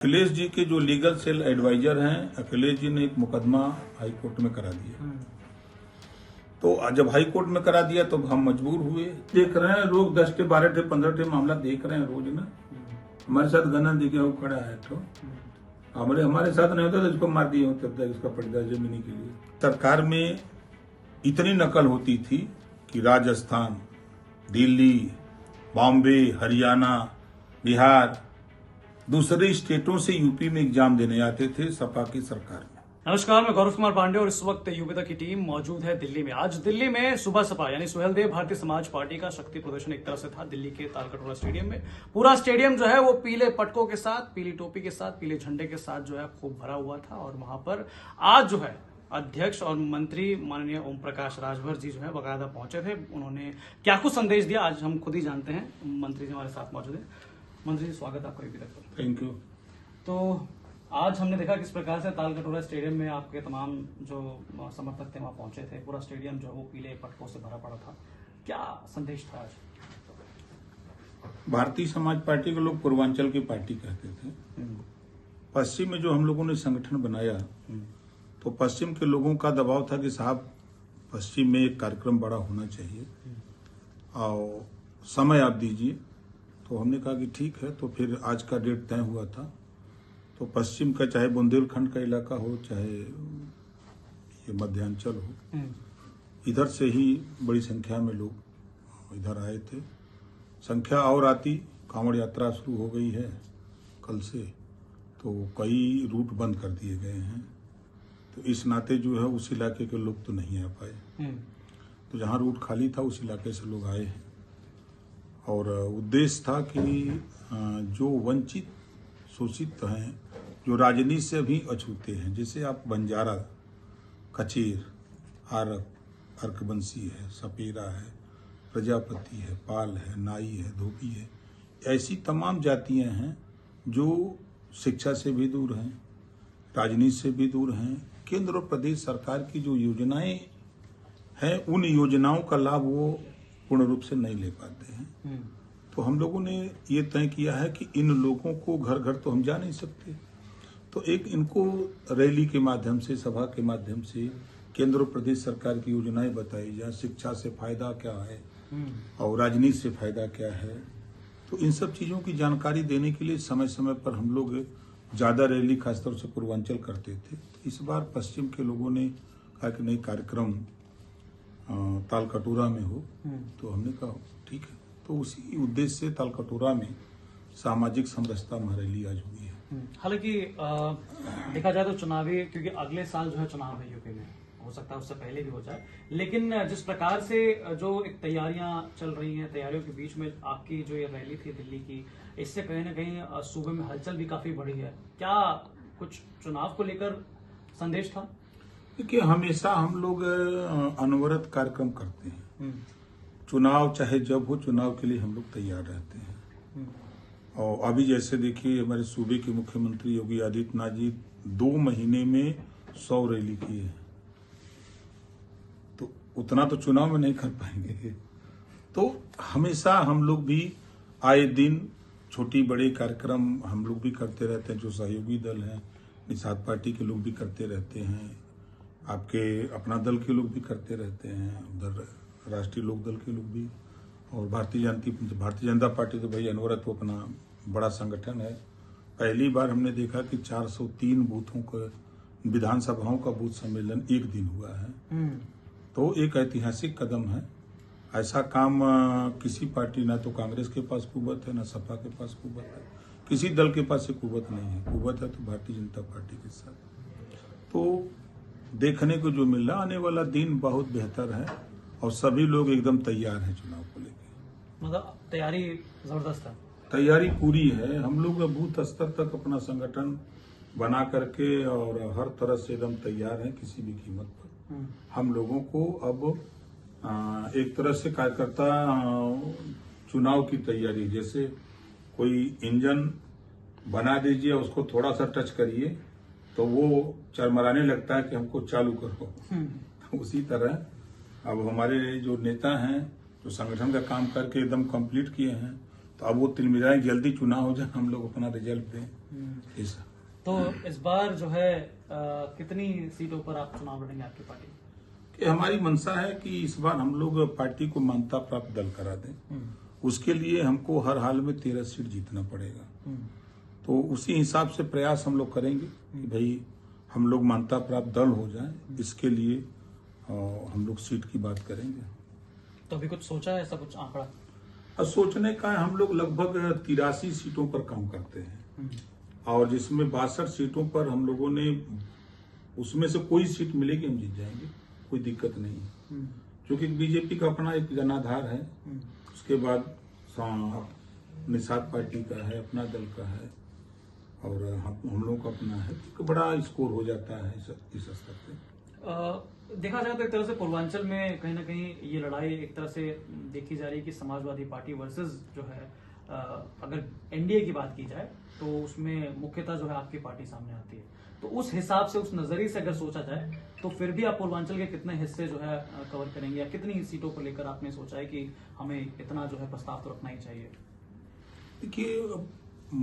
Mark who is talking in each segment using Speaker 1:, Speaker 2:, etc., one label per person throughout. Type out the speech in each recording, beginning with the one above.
Speaker 1: अखिलेश जी के जो legal cell adviser हैं, अखिलेश जी ने एक मुकदमा हाई कोर्ट में करा दिया। तो जब हाई कोर्ट में करा दिया तो हम मजबूर हुए। देख रहे हैं लोग 10 टे 12 टे 15 टे मामला देख रहे हैं रोज ना। हमारे साथ गना दिखे वो खड़ा है तो हमारे साथ नहीं होता तो इसको मार दिए होते, तब तक इसका पर्दा जमीनी के लिए। सरकार में इतनी नकल होती थी कि राजस्थान, दिल्ली, बॉम्बे, हरियाणा, बिहार, दूसरे स्टेटों से यूपी में एग्जाम देने आते थे सपा की सरकार में।
Speaker 2: नमस्कार, मैं गौरव कुमार पांडे और इस वक्त युविता की टीम मौजूद है दिल्ली में। आज दिल्ली में सुबह सपा यानी सुहेलदेव भारतीय समाज पार्टी का शक्ति प्रदर्शन एक तरह से था दिल्ली के तालकटोरा स्टेडियम में। पूरा स्टेडियम जो है वो पीले पटकों के साथ, पीली टोपी के साथ, पीले झंडे के साथ जो है खूब भरा हुआ था। और वहां पर आज जो है अध्यक्ष और मंत्री माननीय ओम प्रकाश राजभर जी जो है बाकायदा पहुंचे थे। उन्होंने क्या कुछ संदेश दिया आज हम खुद ही जानते हैं। मंत्री जी हमारे साथ मौजूद है। मंत्री जी, स्वागत आपका युविता पर।
Speaker 1: Thank you.
Speaker 2: तो आज हमने देखा किस प्रकार से तालकटोरा स्टेडियम में आपके तमाम जो समर्थक थे वहां पहुंचे थे। पूरा स्टेडियम जो है वो पीले पटकों से भरा पड़ा था। क्या संदेश था आज?
Speaker 1: भारतीय समाज पार्टी को लोग पूर्वांचल की पार्टी कहते थे। पश्चिम में जो हम लोगों ने संगठन बनाया तो पश्चिम के लोगों का दबाव था कि साहब पश्चिम में एक कार्यक्रम बड़ा होना चाहिए और समय आप दीजिए। तो हमने कहा कि ठीक है। तो फिर आज का डेट तय हुआ था। तो पश्चिम का चाहे बुंदेलखंड का इलाका हो, चाहे ये मध्यांचल हो, इधर से ही बड़ी संख्या में लोग इधर आए थे। संख्या और आती, कांवड़ यात्रा शुरू हो गई है कल से, तो कई रूट बंद कर दिए गए हैं। तो इस नाते जो है उस इलाके के लोग तो नहीं आ पाए। तो जहाँ रूट खाली था उस इलाके से लोग आए हैं। और उद्देश्य था कि जो वंचित शोषित हैं, जो राजनीति से भी अछूते हैं, जैसे आप बंजारा, कचेर, आरक, अर्कबंसी है, सपेरा है, प्रजापति है, पाल है, नाई है, धोबी है, ऐसी तमाम जातियां हैं जो शिक्षा से भी दूर हैं, राजनीति से भी दूर हैं। केंद्र और प्रदेश सरकार की जो योजनाएं हैं उन योजनाओं का लाभ वो पूर्ण रूप से नहीं ले पाते हैं। तो हम लोगों ने ये तय किया है कि इन लोगों को घर घर तो हम जा नहीं सकते, तो एक इनको रैली के माध्यम से, सभा के माध्यम से केंद्र और प्रदेश सरकार की योजनाएं बताई जाए। शिक्षा से फायदा क्या है और राजनीति से फायदा क्या है, तो इन सब चीजों की जानकारी देने के लिए समय समय पर हम लोग ज्यादा रैली खासतौर से पूर्वांचल करते थे। तो इस बार पश्चिम के लोगों ने कहा कि नहीं, कार्यक्रम तालकटोरा में हो। तो हमने कहा ठीक है। तो उसी उद्देश्य से तालकटोरा में सामाजिक समरसता रैली आज हुई है।
Speaker 2: हालांकि देखा जाए तो चुनावी, क्योंकि अगले साल जो है चुनाव है यूपी में, हो सकता है उससे पहले भी हो जाए, लेकिन जिस प्रकार से जो एक तैयारियां चल रही हैं, तैयारियों के बीच में आपकी जो ये रैली थी दिल्ली की, इससे कहीं ना कहीं सूबे में हलचल भी काफी बढ़ी है। क्या कुछ चुनाव को लेकर संदेश था?
Speaker 1: देखिए, हमेशा हम लोग अनवरत कार्यक्रम करते हैं। चुनाव चाहे जब हो, चुनाव के लिए हम लोग तैयार रहते हैं। और अभी जैसे देखिए, हमारे सूबे के मुख्यमंत्री योगी आदित्यनाथ जी 2 महीने में 100 रैली किए हैं। तो उतना तो चुनाव में नहीं कर पाएंगे। तो हमेशा हम लोग भी आए दिन छोटी बड़े कार्यक्रम हम लोग भी करते रहते हैं। जो सहयोगी दल हैं, निषाद पार्टी के लोग भी करते रहते हैं, आपके अपना दल के लोग भी करते रहते हैं, उधर राष्ट्रीय लोक दल के लोग भी, और भारतीय जनता पार्टी तो भाई अनवरत वो अपना बड़ा संगठन है। पहली बार हमने देखा कि 403 बूथों का, विधानसभाओं का बूथ सम्मेलन एक दिन हुआ है। तो एक ऐतिहासिक कदम है। ऐसा काम किसी पार्टी, ना तो कांग्रेस के पास कुवत है, ना सपा के पास कुवत है, किसी दल के पास कुवत नहीं है। कुवत है तो भारतीय जनता पार्टी के साथ। तो देखने को जो मिल रहा, आने वाला दिन बहुत बेहतर है और सभी लोग एकदम तैयार हैं चुनाव को लेकर।
Speaker 2: मतलब तैयारी जबरदस्त है।
Speaker 1: तैयारी पूरी है। हम लोग बूथ स्तर तक अपना संगठन बना करके और हर तरह से एकदम तैयार हैं किसी भी कीमत पर। हम लोगों को अब एक तरह से कार्यकर्ता चुनाव की तैयारी, जैसे कोई इंजन बना दीजिए, उसको थोड़ा सा टच करिए तो वो चरमराने लगता है कि हमको चालू करो। तो उसी तरह अब हमारे जो नेता हैं, जो संगठन का काम करके एकदम कंप्लीट किए हैं, तो अब वो तिलमिलाएं, जल्दी चुनाव हो जाए, हम लोग अपना रिजल्ट दें। ऐसा
Speaker 2: तो इस बार जो है कितनी सीटों पर आप चुनाव लड़ेंगे आपकी पार्टी?
Speaker 1: कि हमारी मंशा है कि इस बार हम लोग पार्टी को मान्यता प्राप्त दल करा दें। उसके लिए हमको हर हाल में 13 सीट जीतना पड़ेगा। तो उसी हिसाब से प्रयास हम लोग करेंगे कि भाई हम लोग मान्यता प्राप्त दल हो जाए। इसके लिए हम लोग सीट की बात करेंगे।
Speaker 2: तो अभी कुछ सोचा है, ऐसा कुछ आंकड़ा?
Speaker 1: और सोचने का है, हम लोग लगभग 83 सीटों पर काम करते हैं और जिसमें 62 सीटों पर हम लोगों ने, उसमें से कोई सीट मिलेगी हम जीत जाएंगे, कोई दिक्कत नहीं है। क्योंकि बीजेपी का अपना एक जनाधार है, उसके बाद निषाद पार्टी का है, अपना दल का है और हम लोग का अपना है, तो बड़ा स्कोर हो जाता है इस स्तर पे।
Speaker 2: देखा जाए तो एक तरह से पूर्वांचल में कहीं ना कहीं ये लड़ाई एक तरह से देखी जा रही है कि समाजवादी पार्टी वर्सेस जो है, अगर एनडीए की बात की जाए तो उसमें मुख्यतः जो है आपकी पार्टी सामने आती है। तो उस हिसाब से, उस नजरिए से अगर सोचा जाए तो फिर भी आप पूर्वांचल के कितने हिस्से जो है कवर करेंगे, या कितनी सीटों को लेकर आपने सोचा है कि हमें इतना जो है प्रस्ताव तो रखना ही चाहिए?
Speaker 1: देखिए,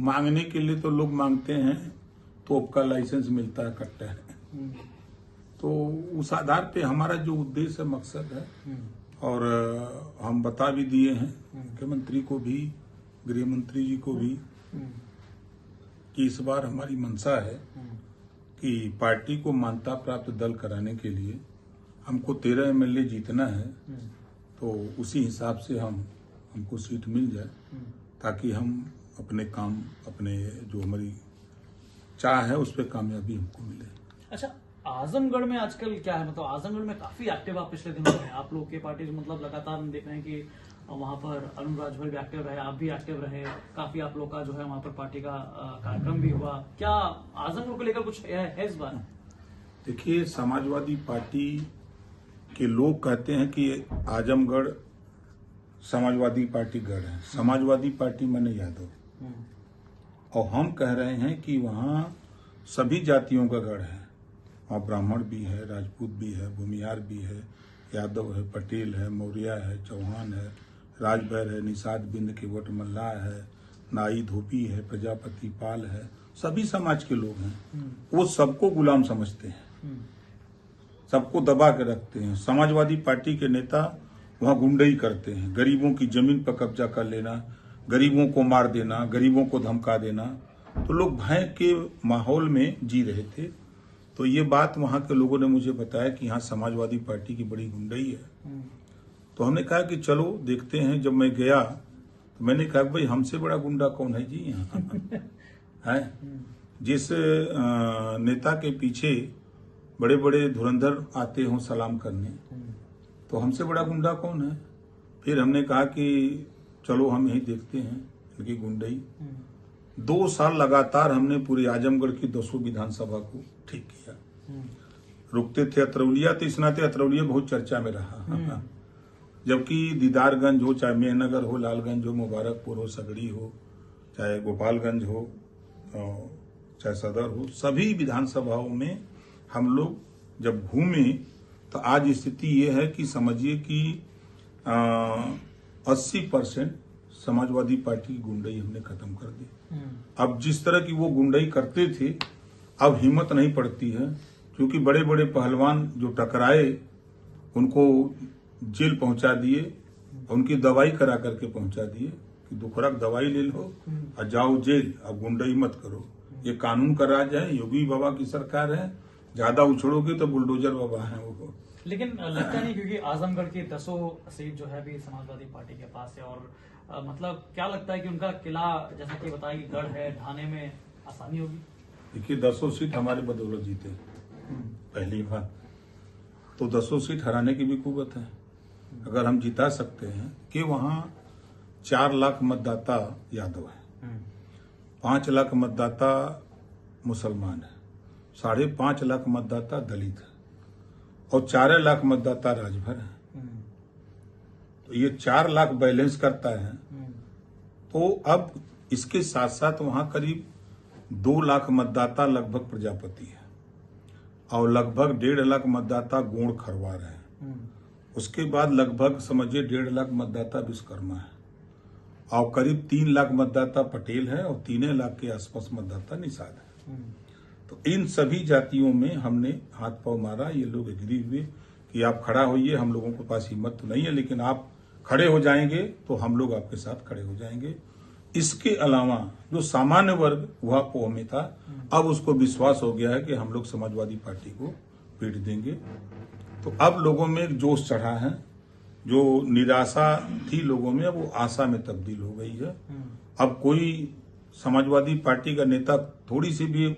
Speaker 1: मांगने के लिए तो लोग मांगते हैं, तोप का लाइसेंस मिलता है, कट्टा है। तो उस आधार पे हमारा जो उद्देश्य है, मकसद है, और हम बता भी दिए हैं मुख्यमंत्री को भी, गृह मंत्री जी को भी, कि इस बार हमारी मंशा है कि पार्टी को मान्यता प्राप्त दल कराने के लिए हमको 13 एमएलए जीतना है। तो उसी हिसाब से हमको सीट मिल जाए ताकि हम अपने काम, अपने जो हमारी चाह है उस पर कामयाबी हमको मिले।
Speaker 2: अच्छा, आजमगढ़ में आजकल क्या है, मतलब आजमगढ़ में काफी एक्टिव आप पिछले दिनों में आप लोग के पार्टी, मतलब लगातार हम देख रहे हैं कि वहां पर अरुण राजभर भी एक्टिव रहे, आप भी एक्टिव रहे, काफी आप लोग का जो है वहां पर पार्टी का कार्यक्रम भी हुआ। क्या आजमगढ़ को लेकर कुछ है इस बार?
Speaker 1: देखिए, समाजवादी पार्टी के लोग कहते हैं कि आजमगढ़ समाजवादी पार्टी गढ़ है। समाजवादी पार्टी माने यादव, और हम कह रहे हैं कि वहाँ सभी जातियों का गढ़ है। वहाँ ब्राह्मण भी है, राजपूत भी है, भूमिहार भी है, यादव है, पटेल है, मौर्य है, चौहान है, राजभर है, निषाद बिंद केवट मल्लाह है, नाई धोबी है, प्रजापति पाल है, सभी समाज के लोग हैं। वो सबको गुलाम समझते हैं, सबको दबा के रखते हैं। समाजवादी पार्टी के नेता वहाँ गुंडई करते हैं, गरीबों की जमीन पर कब्जा कर लेना, गरीबों को मार देना, गरीबों को धमका देना। तो लोग भय के माहौल में जी रहे थे। तो ये बात वहाँ के लोगों ने मुझे बताया कि यहाँ समाजवादी पार्टी की बड़ी गुंडई है। तो हमने कहा कि चलो देखते हैं। जब मैं गया तो मैंने कहा भाई हमसे बड़ा गुंडा कौन है जी यहाँ है। जिस नेता के पीछे बड़े बड़े धुरंधर आते हों सलाम करने, तो हमसे बड़ा गुंडा कौन है। फिर हमने कहा कि चलो हम यही देखते हैं इनकी गुंडई। 2 साल लगातार हमने पूरी आजमगढ़ की 200 विधानसभा को ठीक किया। रुकते थे अतरौलिया, तो इस नाते अतरौलिया बहुत चर्चा में रहा। जबकि दीदारगंज हो, चाहे मेहनगर हो, लालगंज हो, मुबारकपुर हो, सगड़ी हो, चाहे गोपालगंज हो, चाहे सदर हो, सभी विधानसभाओं में हम लोग जब घूमे तो आज स्थिति ये है कि समझिए कि 80% समाजवादी पार्टी की गुंडई हमने खत्म कर दी। अब जिस तरह की वो गुंडई करते थे, अब हिम्मत नहीं पड़ती है, क्योंकि बड़े बड़े पहलवान जो टकराए उनको जेल पहुंचा दिए, उनकी दवाई करा करके पहुंचा दिए कि 2 खुराक दवाई ले लो और जाओ जेल, अब गुंडई मत करो। ये कानून का राज है, योगी बाबा की सरकार है, ज्यादा उछड़ोगे तो बुलडोजर बाबा है वो।
Speaker 2: लेकिन लगता नहीं, क्योंकि आजमगढ़ की 10 सीट जो है भी समाजवादी पार्टी के पास है, और मतलब क्या लगता है कि उनका किला, जैसा कि बताया कि गढ़ है, ढाने में आसानी होगी? देखिए,
Speaker 1: 10 सीट हमारे बदौलत जीते पहली बार, तो 10 सीट हराने की भी कुव्वत है। अगर हम जिता सकते हैं कि वहाँ 4 लाख मतदाता यादव है, 5 लाख मतदाता मुसलमान है, 5.5 लाख मतदाता दलित है और 4 लाख मतदाता राजभर है। तो ये 4 लाख बैलेंस करता है। तो अब इसके साथ साथ वहां करीब 2 लाख मतदाता लगभग प्रजापति है और लगभग 1.5 लाख मतदाता गोंड खरवार है। उसके बाद लगभग समझिए 1.5 लाख मतदाता विश्वकर्मा है और करीब 3 लाख मतदाता पटेल है और 3 लाख के आसपास मतदाता निषाद है। तो इन सभी जातियों में हमने हाथ पांव मारा। ये लोग एग्री हुए कि आप खड़ा होइए, हम लोगों के पास हिम्मत तो नहीं है, लेकिन आप खड़े हो जाएंगे तो हम लोग आपके साथ खड़े हो जाएंगे। इसके अलावा जो सामान्य वर्ग वह पोह में था, अब उसको विश्वास हो गया है कि हम लोग समाजवादी पार्टी को पीट देंगे। तो अब लोगों में एक जोश चढ़ा है, जो निराशा थी लोगों में, अब वो आशा में तब्दील हो गई है। अब कोई समाजवादी पार्टी का नेता थोड़ी सी भी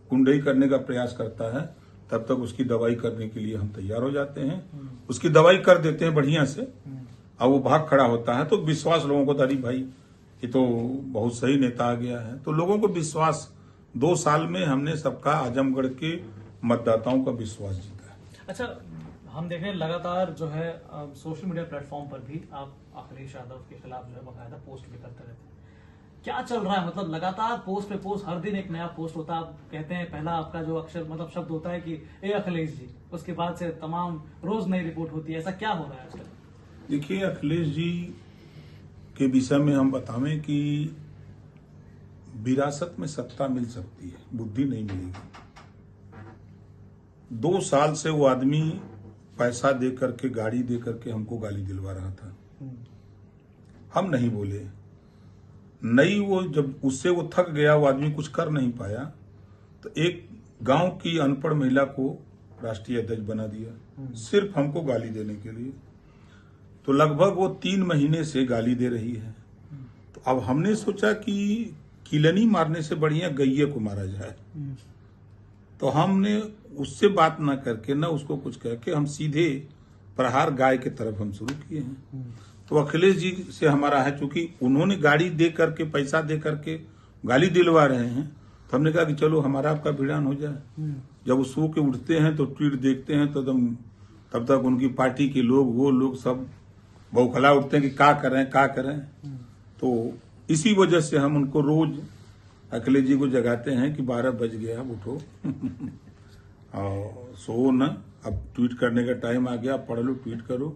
Speaker 1: गुंडई करने का प्रयास करता है, तब तक उसकी दवाई करने के लिए हम तैयार हो जाते हैं, उसकी दवाई कर देते हैं बढ़िया से। अब वो भाग खड़ा होता है तो विश्वास लोगों को, अरे भाई ये तो बहुत सही नेता आ गया है। तो लोगों को विश्वास, 2 साल में हमने सबका, आजमगढ़ के मतदाताओं का विश्वास जीता है।
Speaker 2: अच्छा, हम देख रहे हैं लगातार जो है सोशल मीडिया प्लेटफॉर्म पर भी आप अखिलेश यादव के खिलाफ जो है बाकायदा पोस्ट भी करते रहते हैं। क्या चल रहा है? मतलब लगातार पोस्ट पे पोस्ट, हर दिन एक नया पोस्ट होता है। आप कहते हैं पहला आपका जो अक्षर मतलब शब्द होता है कि ए अखिलेश जी, उसके बाद से तमाम रोज नई रिपोर्ट होती है। ऐसा क्या हो रहा है आजकल?
Speaker 1: देखिए, अखिलेश जी के विषय में हम बतावें कि विरासत में सत्ता मिल सकती है, बुद्धि नहीं मिलेगी। 2 साल से वो आदमी पैसा दे करके, गाड़ी दे करके हमको गाली दिलवा रहा था। हम नहीं बोले। नहीं, वो जब उससे वो थक गया, वो आदमी कुछ कर नहीं पाया, तो एक गांव की अनपढ़ महिला को राष्ट्रीय अध्यक्ष बना दिया, सिर्फ हमको गाली देने के लिए। तो लगभग वो 3 महीने से गाली दे रही है। तो अब हमने सोचा कि किलनी मारने से बढ़िया गैये को मारा जाए। तो हमने उससे बात ना करके, ना उसको कुछ कह के, हम सीधे प्रहार गाय के तरफ हम शुरू किए हैं। तो अखिलेश जी से हमारा है, चूंकि उन्होंने गाड़ी दे करके, पैसा दे करके गाली दिलवा रहे हैं, तो हमने कहा कि चलो हमारा आपका भिड़ान हो जाए। जब वो सो के उठते हैं तो ट्वीट देखते हैं तो तब तक उनकी पार्टी के लोग, वो लोग सब बौखला उठते हैं कि क्या करें। तो इसी वजह से हम उनको रोज, अखिलेश जी को जगाते हैं कि 12 बज गया, अब उठो और सो न, अब ट्वीट करने का टाइम आ गया, पढ़ लो, ट्वीट करो,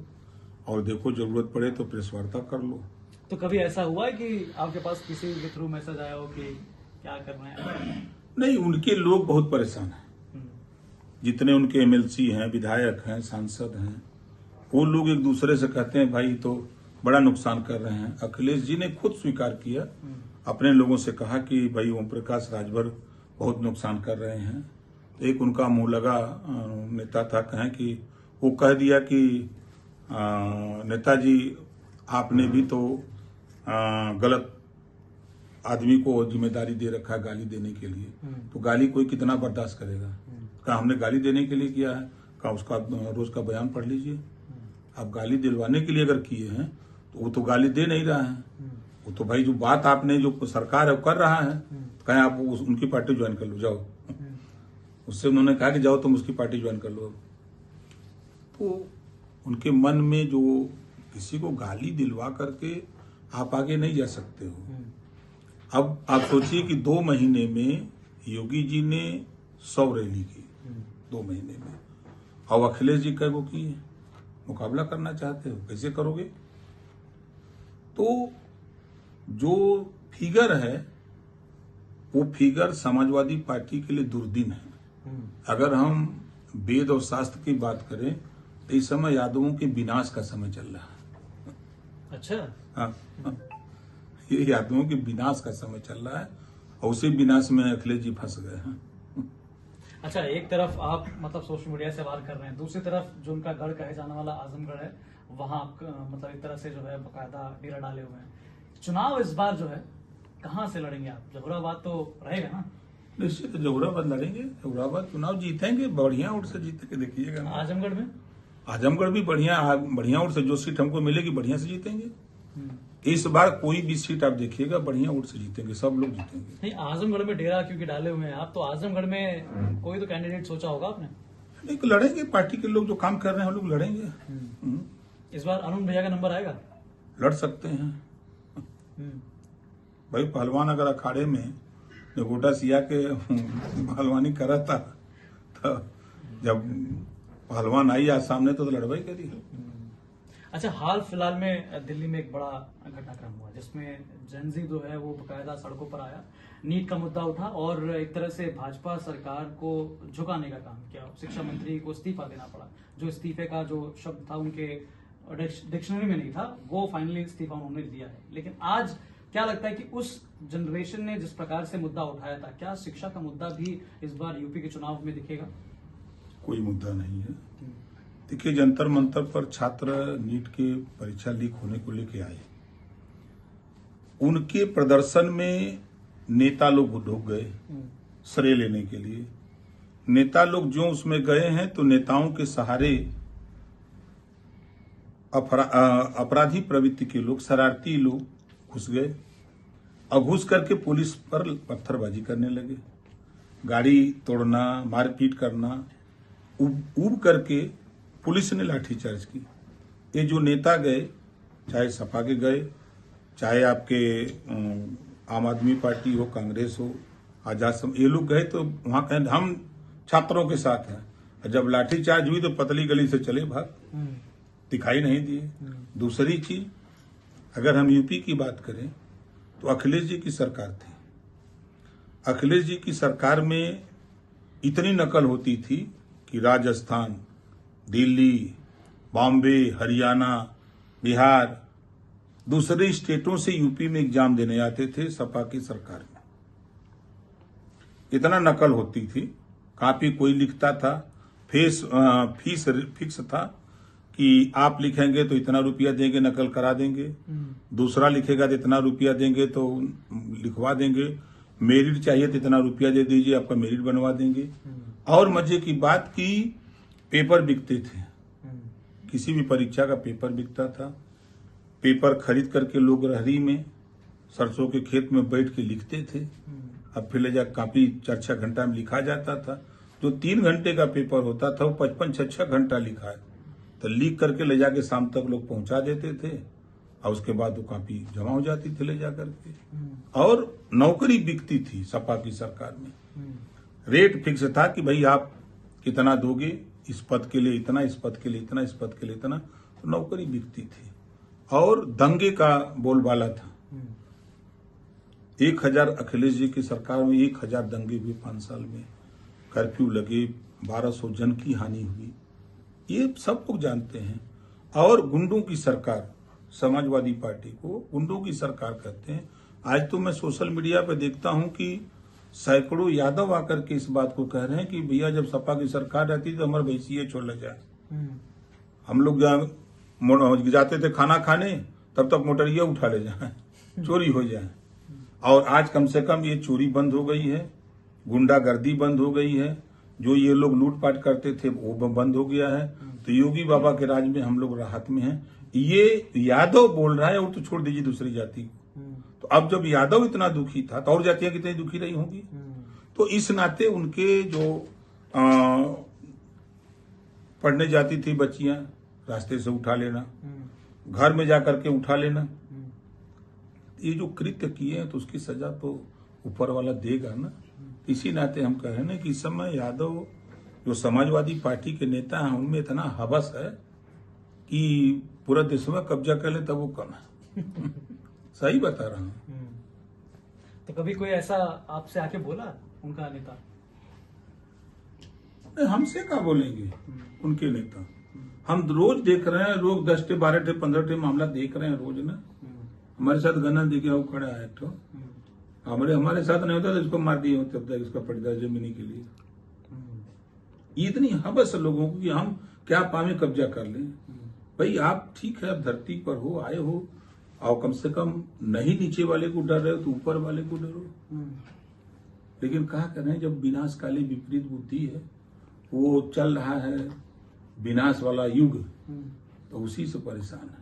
Speaker 1: और देखो जरूरत पड़े तो प्रेस वार्ता कर लो।
Speaker 2: तो कभी ऐसा हुआ है कि आपके पास किसी के थ्रू मैसेज आया हो कि क्या करना है?
Speaker 1: नहीं, उनके लोग बहुत परेशान हैं। जितने उनके एमएलसी हैं, विधायक हैं, सांसद हैं, वो लोग एक दूसरे से कहते हैं भाई तो बड़ा नुकसान कर रहे हैं। अखिलेश जी ने खुद स्वीकार किया, अपने लोगों से कहा कि भाई ओम प्रकाश राजभर बहुत नुकसान कर रहे हैं। एक उनका मुंह लगा नेता था, कहें कि वो कह दिया कि नेताजी आपने भी तो गलत आदमी को जिम्मेदारी दे रखा है गाली देने के लिए, तो गाली कोई कितना बर्दाश्त करेगा। कहा हमने गाली देने के लिए किया है, कहा उसका रोज का बयान पढ़ लीजिए। आप गाली दिलवाने के लिए अगर किए हैं तो वो तो गाली दे नहीं रहा है, वो तो भाई जो बात आपने, जो सरकार है वो कर रहा है, कहें आप उनकी पार्टी ज्वाइन कर लो, जाओ। उससे उन्होंने कहा कि जाओ तुम उसकी पार्टी ज्वाइन कर लो। तो उनके मन में जो, किसी को गाली दिलवा करके आप आगे नहीं जा सकते हो। अब आप सोचिए कि 2 महीने में योगी जी ने 100 रैली की, 2 महीने में, और अखिलेश जी कई वो किए। मुकाबला करना चाहते हो, कैसे करोगे? तो जो फिगर है, वो फिगर समाजवादी पार्टी के लिए दुर्दिन है। अगर हम वेद और शास्त्र की बात करें तो इस समय यादवों के विनाश का समय चल रहा है।
Speaker 2: अच्छा,
Speaker 1: हाँ, ये यादवों के विनाश का समय चल रहा है, और उसी विनाश में अखिलेश जी फंस गए हैं।
Speaker 2: अच्छा, एक तरफ आप मतलब सोशल मीडिया से वार कर रहे हैं, दूसरी तरफ जो उनका गढ़ कहे जाने वाला आजमगढ़ है, वहां आप मतलब एक तरह से जो है बाकायदा डेरा डाले हुए हैं। चुनाव इस बार जो है कहाँ से लड़ेंगे आप? जहुराबाद तो रहेगा ना?
Speaker 1: निश्चित जहुराबाद लड़ेंगे, जहुराबाद चुनाव जीतेंगे, बढ़िया वोट से जीतेंगे, देखिएगा।
Speaker 2: आजमगढ़ में?
Speaker 1: आजमगढ़ भी बढ़िया वोट से, जो सीट हमको मिलेगी बढ़िया से जीतेंगे। इस बार कोई भी सीट आप देखिएगा बढ़िया वोट से जीतेंगे, सब लोग जीतेंगे।
Speaker 2: नहीं, आजमगढ़ में डेरा क्योंकि डाले हुए हैं आप, तो आजमगढ़ में कोई तो कैंडिडेट सोचा होगा आपने?
Speaker 1: नहीं, लड़ेंगे, पार्टी के लोग जो काम कर रहे हैं हम लोग लड़ेंगे।
Speaker 2: इस बार अरुण भैया का नंबर आएगा?
Speaker 1: लड़ सकते हैं भाई। पहलवान अगर अखाड़े में गोटा सिया के पहलवानी करा था, तो जब पहलवान आई आज सामने तो लड़वाई करी।
Speaker 2: अच्छा, हाल फिलहाल में दिल्ली में एक बड़ा घटनाक्रम हुआ जिसमें जेनजी जो है वो बकायदा सड़कों पर आया, नीट का मुद्दा उठा और एक तरह से भाजपा सरकार को झुकाने का काम किया। शिक्षा मंत्री को इस्तीफा देना पड़ा। जो इस्तीफे का जो शब्द था उनके डिक्शनरी में नहीं था, वो फाइनली इस्तीफा उन्होंने दिया है। लेकिन आज क्या लगता है कि उस जनरेशन ने जिस प्रकार से मुद्दा उठाया था, क्या शिक्षा का मुद्दा भी इस बार यूपी के चुनाव में दिखेगा?
Speaker 1: कोई मुद्दा नहीं है। देखिए, जंतर मंतर पर छात्र नीट की परीक्षा लीक होने को लेके आए, उनके प्रदर्शन में नेता लोग ढुक गए श्रेय लेने के लिए। नेता लोग जो उसमें गए हैं तो नेताओं के सहारे अपराधी प्रवृत्ति के लोग, शरारती लोग घुस गए और घुस करके पुलिस पर पत्थरबाजी करने लगे, गाड़ी तोड़ना, मारपीट करना, उब करके पुलिस ने लाठीचार्ज की। ये जो नेता गए, चाहे सपा के गए, चाहे आपके आम आदमी पार्टी हो, कांग्रेस हो, आजाद समाज, ये लोग गए तो वहां कहें हम छात्रों के साथ हैं, और जब लाठीचार्ज हुई तो पतली गली से चले भाग, दिखाई नहीं दिए। दूसरी चीज, अगर हम यूपी की बात करें तो अखिलेश जी की सरकार थी। अखिलेश जी की सरकार में इतनी नकल होती थी कि राजस्थान, दिल्ली, बॉम्बे, हरियाणा, बिहार, दूसरे स्टेटों से यूपी में एग्जाम देने आते थे सपा की सरकार में। इतना नकल होती थी, कॉपी कोई लिखता था, फीस फिक्स था कि आप लिखेंगे तो इतना रुपया देंगे, नकल करा देंगे, दूसरा लिखेगा तो इतना रुपया देंगे तो लिखवा देंगे, मेरिट चाहिए तो इतना रुपया दे दीजिए, आपका मेरिट बनवा देंगे। और मजे की बात की पेपर बिकते थे, किसी भी परीक्षा का पेपर बिकता था। पेपर खरीद करके लोग रहरी में, सरसों के खेत में बैठ के लिखते थे। अब फिर ले जा कॉपी 4-6 घंटा में लिखा जाता था। जो 3 घंटे का पेपर होता था वो 55-6 घंटा लिखा है, तो लिख करके ले जाके शाम तक लोग पहुंचा देते थे और उसके बाद वो कॉपी जमा हो जाती थी ले जा करके। और नौकरी बिकती थी सपा की सरकार में। रेट फिक्स था कि भाई आप कितना दोगे, इस पद के लिए इतना, इस पद के लिए इतना, इस पद के लिए इतना, तो नौकरी बिकती थी। और दंगे का बोलबाला था। 1000 अखिलेश जी की सरकार में 1000 दंगे हुए 5 साल में, कर्फ्यू लगे, 1200 जन की हानि हुई, ये सब लोग जानते हैं। और गुंडों की सरकार, समाजवादी पार्टी को गुंडों की सरकार कहते हैं। आज तो मैं सोशल मीडिया पर देखता हूं कि सैकड़ों यादव आकर के इस बात को कह रहे हैं कि भैया जब सपा की सरकार रहती तो हमारे भैंसिए छोड़ ले जाए। हम लोग जाते थे खाना खाने, तब तक मोटरिया उठा ले जाए, चोरी हो जाए। और आज कम से कम ये चोरी बंद हो गई है, गुंडागर्दी बंद हो गई है, जो ये लोग लूटपाट करते थे वो बंद हो गया है। तो योगी बाबा के राज में हम लोग राहत में हैं। ये यादव बोल रहा है, और तो छोड़ दीजिए दूसरी जाति को। तो अब जब यादव इतना दुखी था तो और जातियां कितनी दुखी रही होंगी। तो इस नाते उनके जो पढ़ने जाती थी बच्चियां, रास्ते से उठा लेना, घर में जाकर के उठा लेना, ये जो कृत्य किए हैं तो उसकी सजा तो ऊपर वाला देगा ना। इसी नाते हम कह रहे हैं ना कि इस समय यादव जो समाजवादी पार्टी के नेता हैं उनमें इतना हवस है कि पूरा देश में कब्जा कर ले तब वो कम है। सही बता रहा हूँ।
Speaker 2: तो कभी कोई ऐसा आपसे आके बोला उनका नेता?
Speaker 1: हमसे क्या बोलेंगे उनके नेता। हम रोज देख रहे हैं, रोज 10 12 15 मामला देख रहे हैं रोज ना। हमारे साथ गन्ना दे गया वो खड़ा है तो हमारे साथ नहीं होता तो इसको मार दिए होते, अब तक इसका पर्दा जमीनी के लिए। इतनी हवस लोगों को कि हम क्या पावे कब्जा कर लें। भाई आप ठीक है, अब धरती पर हो, आए हो, और कम से कम नहीं नीचे वाले को डर रहे हो तो ऊपर वाले को डरो। लेकिन कहा करें, जब विनाशकाली विपरीत बुद्धि है, वो चल रहा है विनाश वाला युग, तो उसी से परेशान है।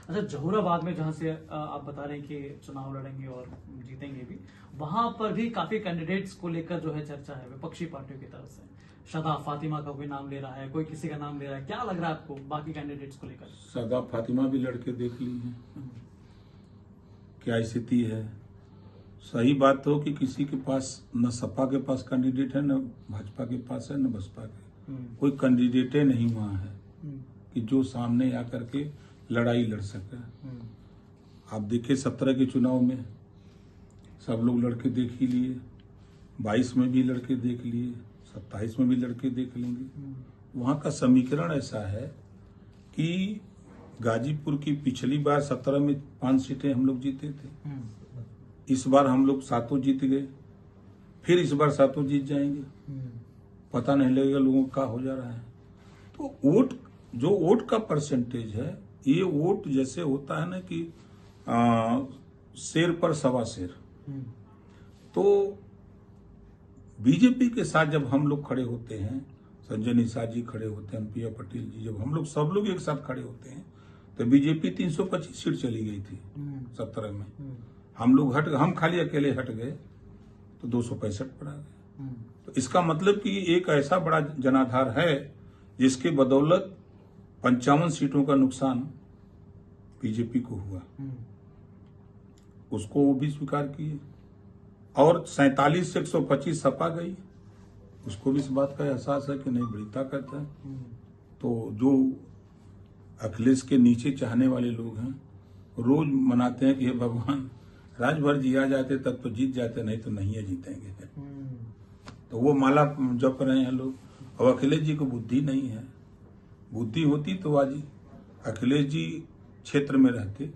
Speaker 2: अच्छा, जहूराबाद में जहां से आप बता रहे हैं कि चुनाव लड़ेंगे और जीतेंगे भी, वहां पर भी काफी कैंडिडेट्स को लेकर जो है चर्चा है विपक्षी पार्टियों की तरफ से। शदा फातिमा का कोई नाम ले रहा है, कोई किसी का नाम ले रहा है। क्या लग रहा है आपको बाकी कैंडिडेट्स को लेकर?
Speaker 1: शदा फातिमा भी लड़के देख ली है, क्या स्थिति है। सही बात हो कि किसी के पास न सपा के पास कैंडिडेट है, न भाजपा के पास है, न बसपा के, कोई कैंडिडेट नहीं वहां है कि जो सामने आकर के लड़ाई लड़ सके। आप देखिए 17 के चुनाव में सब लोग लड़के देख ही लिए, 22 में भी लड़के देख लिए, 27 में भी लड़के देख लेंगे। वहाँ का समीकरण ऐसा है कि गाजीपुर की पिछली बार 17 में 5 सीटें हम लोग जीते थे, इस बार हम लोग 7 जीत गए, फिर इस बार 7 जीत जाएंगे, पता नहीं लगेगा लोगों का हो जा रहा है। तो वोट का परसेंटेज है, ये वोट जैसे होता है ना कि शेर पर सवा शेर। तो बीजेपी के साथ जब हम लोग खड़े होते हैं, संजय निषाद जी खड़े होते हैं, प्रिया पटेल जी, जब हम लोग सब लोग एक साथ खड़े होते हैं तो बीजेपी 325 सीट चली गई थी 17 में। हम खाली अकेले हट गए तो 265 पर आ गए। तो इसका मतलब कि एक ऐसा बड़ा जनाधार है जिसके बदौलत 55 सीटों का नुकसान बीजेपी को हुआ, उसको वो भी स्वीकार किए। और 47 से 125 सपा गई, उसको भी इस बात का एहसास है कि नहीं बड़ी ताकत है। तो जो अखिलेश के नीचे चाहने वाले लोग हैं रोज मनाते हैं कि हे भगवान राजभर जी आ जाते तब तो जीत जाते, नहीं तो नहीं है जीतेंगे। तो वो माला जप रहे हैं लोग। और अखिलेश जी को बुद्धि नहीं है, बुद्धि होती तो आज अखिलेश जी क्षेत्र में रहते,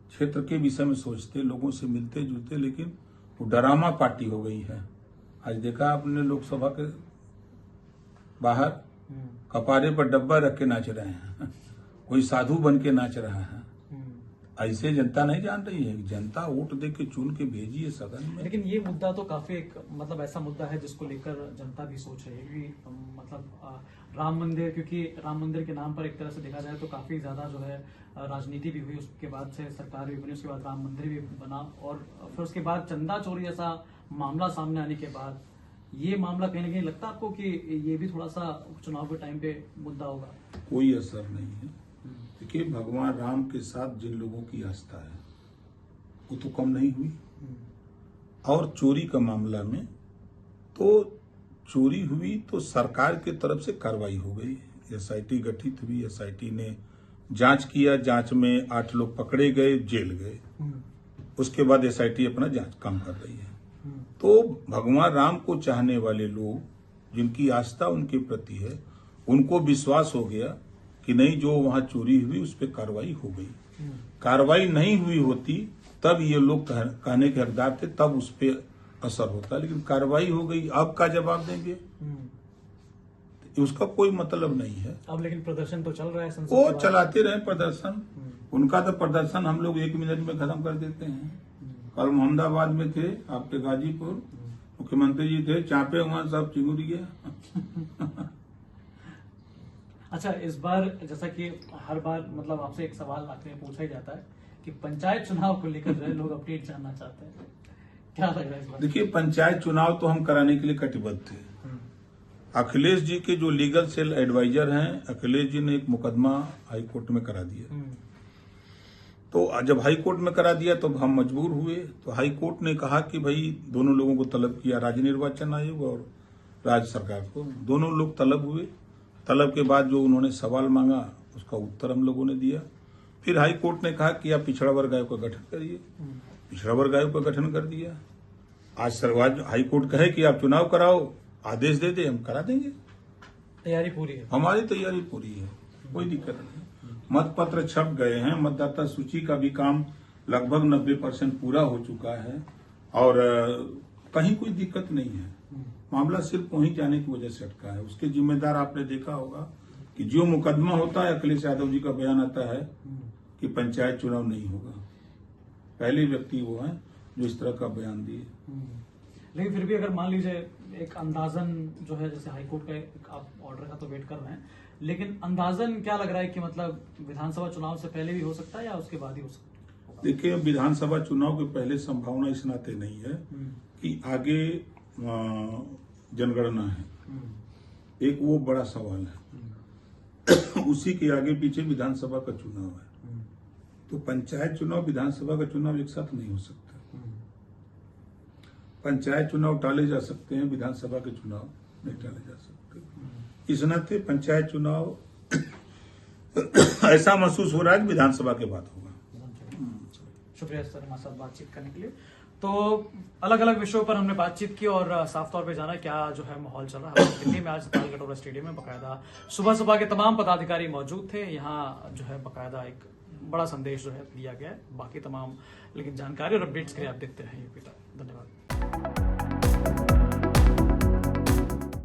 Speaker 1: क्षेत्र के विषय में सोचते, लोगों से मिलते जुलते, लेकिन वो ड्रामा पार्टी हो गई है। आज देखा आपने लोकसभा के बाहर कपारे पर डब्बा रख के नाच रहे हैं, कोई साधु बन के नाच रहा है। ऐसे जनता नहीं जान रही है, जनता वोट दे के चुन के भेजी है सदन में।
Speaker 2: लेकिन ये मुद्दा तो काफी एक मतलब ऐसा मुद्दा है जिसको लेकर जनता भी सोच रही है कि मतलब राम मंदिर, क्योंकि राम मंदिर के नाम पर एक तरह से देखा जाए तो काफी ज्यादा जो है राजनीति भी हुई, उसके बाद से सरकार भी बनी, उसके बाद राम मंदिर भी बना, और फिर उसके बाद चंदा चोरी जैसा मामला सामने आने के बाद ये मामला कहीं ना कहीं लगता है आपको कि ये भी थोड़ा सा चुनाव के टाइम पे मुद्दा होगा?
Speaker 1: कोई असर नहीं है। देखिए भगवान राम के साथ जिन लोगों की आस्था है वो तो कम नहीं हुई। और चोरी का मामला में तो चोरी हुई तो सरकार के तरफ से कार्रवाई हो गई, एसआईटी गठित हुई, एसआईटी ने जांच किया, जांच में 8 लोग पकड़े गए, जेल गए, उसके बाद एसआईटी अपना जांच काम कर रही है। तो भगवान राम को चाहने वाले लोग जिनकी आस्था उनके प्रति है, उनको विश्वास हो गया कि नहीं जो वहां चोरी हुई उस पर कार्रवाई हो गई। कार्रवाई नहीं हुई होती तब ये लोग कहने के हकदार थे, तब उस पर असर होता, लेकिन कार्रवाई हो गई, अब का जवाब देंगे? उसका कोई मतलब नहीं है।
Speaker 2: अब लेकिन प्रदर्शन तो चल रहा है,
Speaker 1: वो चलाते रहे प्रदर्शन, उनका तो प्रदर्शन हम लोग 1 मिनट में खत्म कर देते हैं। कल मोहम्मदाबाद में थे, आपके गाजीपुर, मुख्यमंत्री जी थे, चापे वहां सब चिंगुर गया।
Speaker 2: अच्छा, इस बार जैसा कि हर बार मतलब आपसे एक सवाल आखिर में पूछा ही जाता है कि पंचायत चुनाव को लेकर जो है लोग अपडेट जानना चाहते हैं, क्या लग रहा है इस बार?
Speaker 1: देखिए पंचायत चुनाव तो हम कराने के लिए कटिबद्ध थे। अखिलेश जी के जो लीगल सेल एडवाइजर हैं, अखिलेश जी ने एक मुकदमा हाई कोर्ट में करा दिया। तो जब हाई कोर्ट में करा दिया तो हम मजबूर हुए, तो हाई कोर्ट ने कहा कि भाई दोनों लोगों को तलब किया, राज्य निर्वाचन आयोग और राज्य सरकार को, दोनों लोग तलब हुए। तलब के बाद जो उन्होंने सवाल मांगा उसका उत्तर हम लोगों ने दिया। फिर हाई कोर्ट ने कहा कि आप पिछड़ा वर्ग आयोग का गठन करिए, पिछड़ा वर्ग आयोग का गठन कर दिया। आज हाई कोर्ट कहे कि आप चुनाव कराओ, आदेश दे दे, हम करा देंगे।
Speaker 2: तैयारी पूरी है,
Speaker 1: हमारी तैयारी पूरी है, कोई दिक्कत नहीं। मत पत्र छप गए हैं, मतदाता सूची का भी काम लगभग 90% पूरा हो चुका है और कहीं कोई दिक्कत नहीं है। मामला सिर्फ वहीं जाने की वजह से अटका है। उसके जिम्मेदार आपने देखा होगा कि जो मुकदमा होता है, अखिलेश यादव जी का बयान आता है कि पंचायत चुनाव नहीं होगा। पहले व्यक्ति वो हैं जो इस तरह का बयान दिए।
Speaker 2: लेकिन फिर भी अगर मान लीजिए एक अंदाजन जो है, जैसे हाईकोर्ट का आप ऑर्डर का तो वेट कर रहे हैं, लेकिन अंदाजन क्या लग रहा है कि मतलब विधानसभा चुनाव से पहले भी हो सकता है या उसके बाद ही हो सकता है?
Speaker 1: देखिए विधानसभा चुनाव के पहले संभावना इस नाते नहीं है कि आगे जनगणना है, एक वो बड़ा सवाल है। उसी के आगे पीछे विधानसभा का चुनाव है, तो पंचायत चुनाव विधानसभा का चुनाव एक साथ नहीं हो सकता। पंचायत चुनाव टाले जा सकते हैं, विधानसभा के चुनाव नहीं टाले जा सकते। इस नाते पंचायत चुनाव ऐसा महसूस हो रहा है कि विधानसभा के बाद होगा।
Speaker 2: शुक्रिया सर हमारे साथ बातचीत करने के लिए। तो अलग अलग विषयों पर हमने बातचीत की और साफ तौर पे जाना क्या जो है माहौल चल रहा है। दिल्ली में आज तालकटोरा स्टेडियम में बकायदा सुबह के तमाम पदाधिकारी मौजूद थे। यहाँ जो है बकायदा एक बड़ा संदेश जो है दिया गया है। बाकी तमाम लेकिन जानकारी और अपडेट्स के लिए आप देखते रहिए यूपी तक। धन्यवाद।